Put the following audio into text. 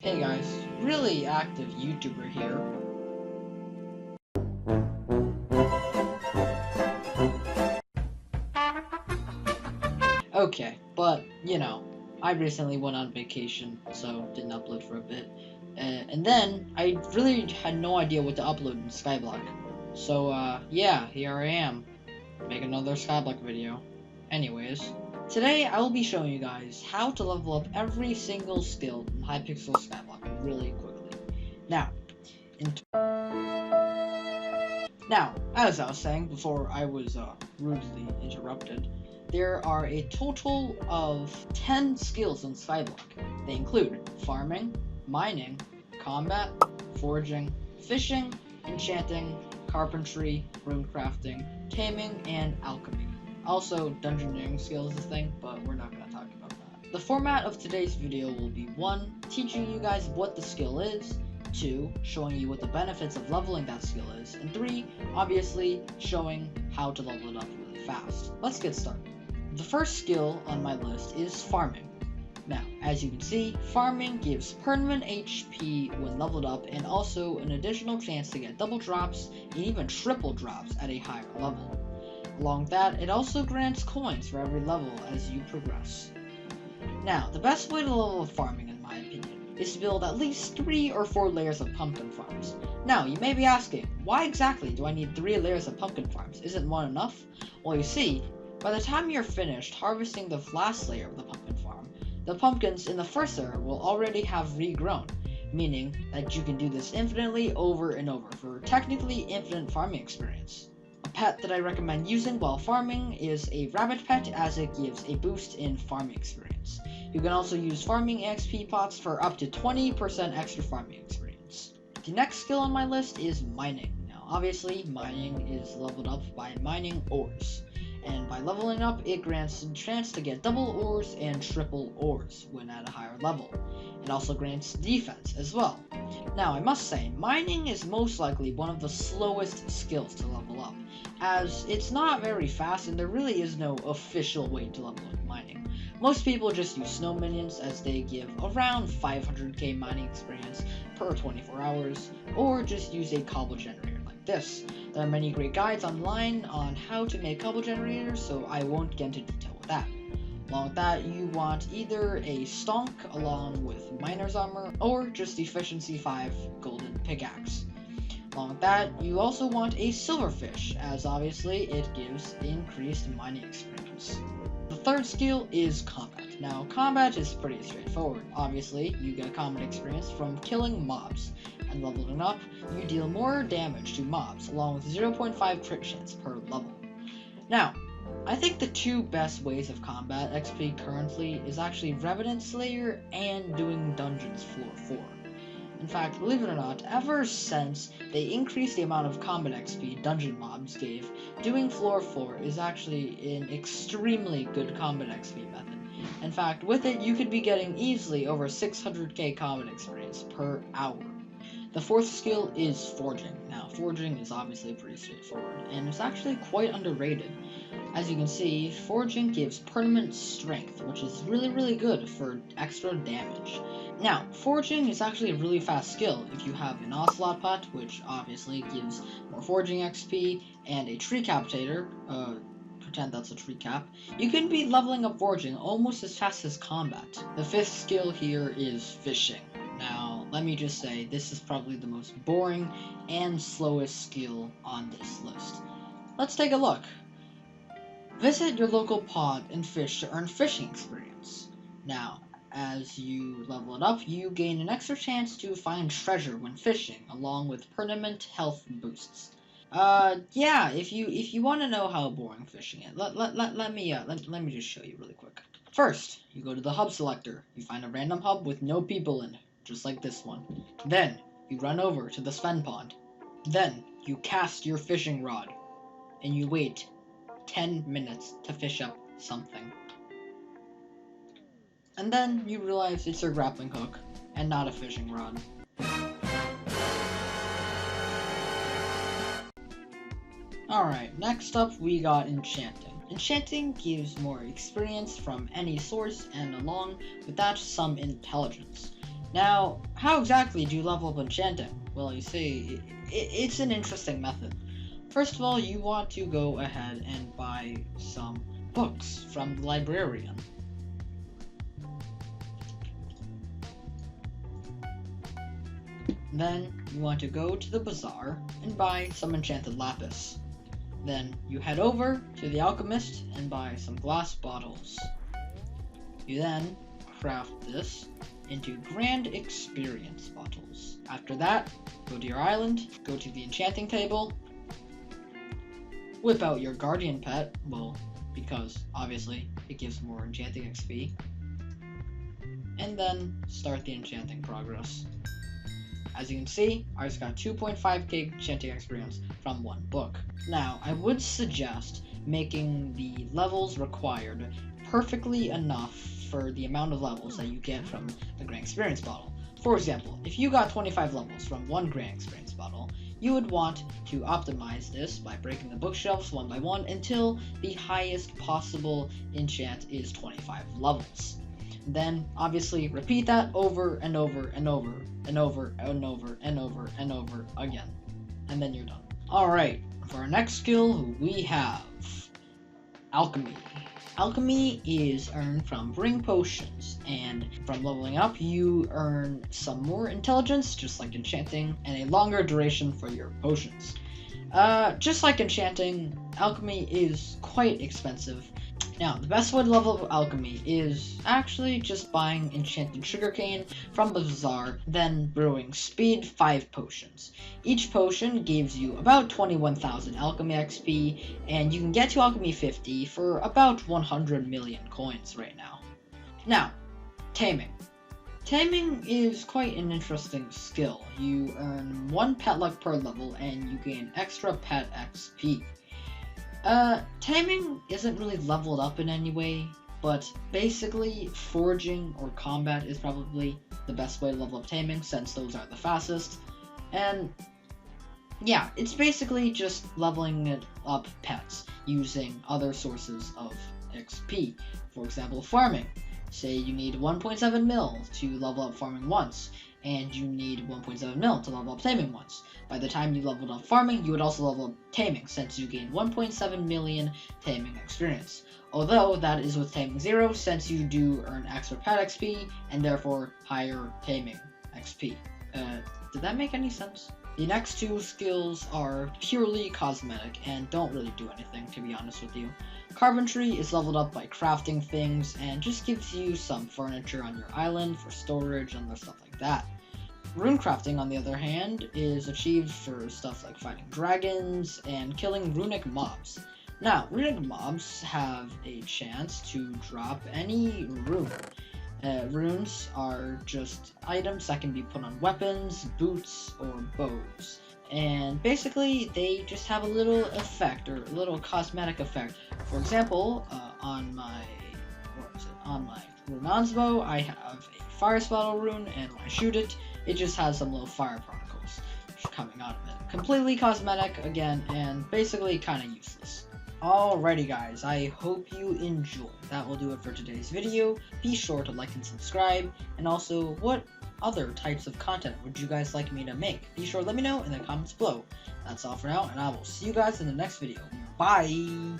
Hey guys, really active YouTuber here. Okay, but I recently went on vacation, so didn't upload for a bit. And then I really had no idea what to upload in SkyBlock. So yeah, here I am. Make another SkyBlock video. Anyways, today I will be showing you guys how to level up every single skill in Hypixel SkyBlock really quickly. Now, as I was saying before I was rudely interrupted, there are a total of 10 skills in SkyBlock. They include farming, mining, combat, foraging, fishing, enchanting, carpentry, runecrafting, taming, and alchemy. Also, dungeoneering skills is a thing, but we're not going to talk about that. The format of today's video will be 1. Teaching you guys what the skill is, 2. Showing you what the benefits of leveling that skill is, and 3. Obviously, showing how to level it up really fast. Let's get started. The first skill on my list is farming. Now, as you can see, farming gives permanent HP when leveled up and also an additional chance to get double drops and even triple drops at a higher level. Along with that, it also grants coins for every level as you progress. Now, the best way to level up farming, in my opinion, is to build at least 3 or 4 layers of pumpkin farms. Now, you may be asking, why exactly do I need 3 layers of pumpkin farms? Isn't 1 enough? Well, you see, by the time you're finished harvesting the last layer of the pumpkin farm, the pumpkins in the first layer will already have regrown, meaning that you can do this infinitely over and over for technically infinite farming experience. A pet that I recommend using while farming is a rabbit pet, as it gives a boost in farming experience. You can also use farming XP pots for up to 20% extra farming experience. The next skill on my list is mining. Now obviously, mining is leveled up by mining ores. And by leveling up, it grants a chance to get double ores and triple ores when at a higher level. It also grants defense as well. Now, I must say, mining is most likely one of the slowest skills to level up, as it's not very fast and there really is no official way to level up mining. Most people just use snow minions, as they give around 500k mining experience per 24 hours, or just use a cobble generator like this. There are many great guides online on how to make cobble generators, so I won't get into detail with that. Along with that, you want either a stonk along with miner's armor, or just efficiency 5 golden pickaxe. Along with that, you also want a silverfish, as obviously it gives increased mining experience. The third skill is combat. Now, combat is pretty straightforward. Obviously, you get combat experience from killing mobs, and leveling up, you deal more damage to mobs, along with 0.5 crit chance per level. Now, I think the 2 best ways of combat XP currently is actually Revenant Slayer and doing Dungeons Floor 4. In fact, believe it or not, ever since they increased the amount of combat XP dungeon mobs gave, doing Floor 4 is actually an extremely good combat XP method. In fact, with it, you could be getting easily over 600k combat experience per hour. The fourth skill is forging. Now, forging is obviously pretty straightforward, and it's actually quite underrated. As you can see, forging gives permanent strength, which is really good for extra damage. Now, forging is actually a really fast skill if you have an ocelot pot, which obviously gives more forging XP, and a tree captator, pretend that's a tree cap. You can be leveling up forging almost as fast as combat. The fifth skill here is fishing. Now, let me just say, this is probably the most boring and slowest skill on this list. Let's take a look. Visit your local pond and fish to earn fishing experience. Now, as you level it up, you gain an extra chance to find treasure when fishing, along with permanent health boosts. Yeah, if you want to know how boring fishing is, let me just show you really quick. First, you go to the hub selector. You find a random hub with no people in it, just like this one. Then, you run over to the Sven pond. Then, you cast your fishing rod, and you wait 10 minutes to fish up something. And then you realize it's your grappling hook, and not a fishing rod. Alright, next up we got enchanting. Enchanting gives more experience from any source, and along with that, some intelligence. Now, how exactly do you level up enchanting? Well, you see, it's an interesting method. First of all, you want to go ahead and buy some books from the librarian. Then you want to go to the bazaar and buy some enchanted lapis. Then you head over to the alchemist and buy some glass bottles. You then craft this into grand experience bottles. After that, go to your island, go to the enchanting table, whip out your guardian pet, well, because obviously it gives more enchanting XP, and then start the enchanting progress. As you can see, I just got 2.5k enchanting experience from one book. Now, I would suggest making the levels required perfectly enough for the amount of levels that you get from the Grand Experience bottle. For example, if you got 25 levels from one Grand Experience bottle, you would want to optimize this by breaking the bookshelves one by one until the highest possible enchant is 25 levels. Then, obviously, repeat that over and over and over and over and over and over and over again. And then you're done. Alright, for our next skill, we have Alchemy. Alchemy is earned from brewing potions, and from leveling up, you earn some more intelligence, just like enchanting, and a longer duration for your potions. Just like enchanting, alchemy is quite expensive. Now, the best way to level up alchemy is actually just buying enchanted sugarcane from the bazaar, then brewing speed 5 potions. Each potion gives you about 21,000 alchemy XP, and you can get to alchemy 50 for about 100 million coins right now. Now, taming. Taming is quite an interesting skill. You earn 1 pet luck per level, and you gain extra pet XP. Taming isn't really leveled up in any way, but basically foraging or combat is probably the best way to level up taming, since those are the fastest. And yeah, it's basically just leveling it up pets using other sources of XP. For example, farming. Say you need 1.7 mil to level up farming once, and you need 1.7 mil to level up taming once. By the time you leveled up farming, you would also level up taming, since you gain 1.7 million taming experience. Although that is with taming 0, since you do earn extra pet XP, and therefore higher taming XP. Did that make any sense? The next two skills are purely cosmetic and don't really do anything, to be honest with you. Carpentry is leveled up by crafting things and just gives you some furniture on your island for storage and stuff like that. Rune crafting, on the other hand, is achieved for stuff like fighting dragons and killing runic mobs. Now, runic mobs have a chance to drop any rune. Runes are just items that can be put on weapons, boots, or bows. And basically, they just have a little effect, or a little cosmetic effect. For example, on my Runan's bow, I have a fire spell rune, and when I shoot it, it just has some little fire particles coming out of it. Completely cosmetic, again, and basically kind of useless. Alrighty guys, I hope you enjoyed. That will do it for today's video. Be sure to like and subscribe, and also, what other types of content would you guys like me to make? Be sure to let me know in the comments below. That's all for now, and I will see you guys in the next video. Bye!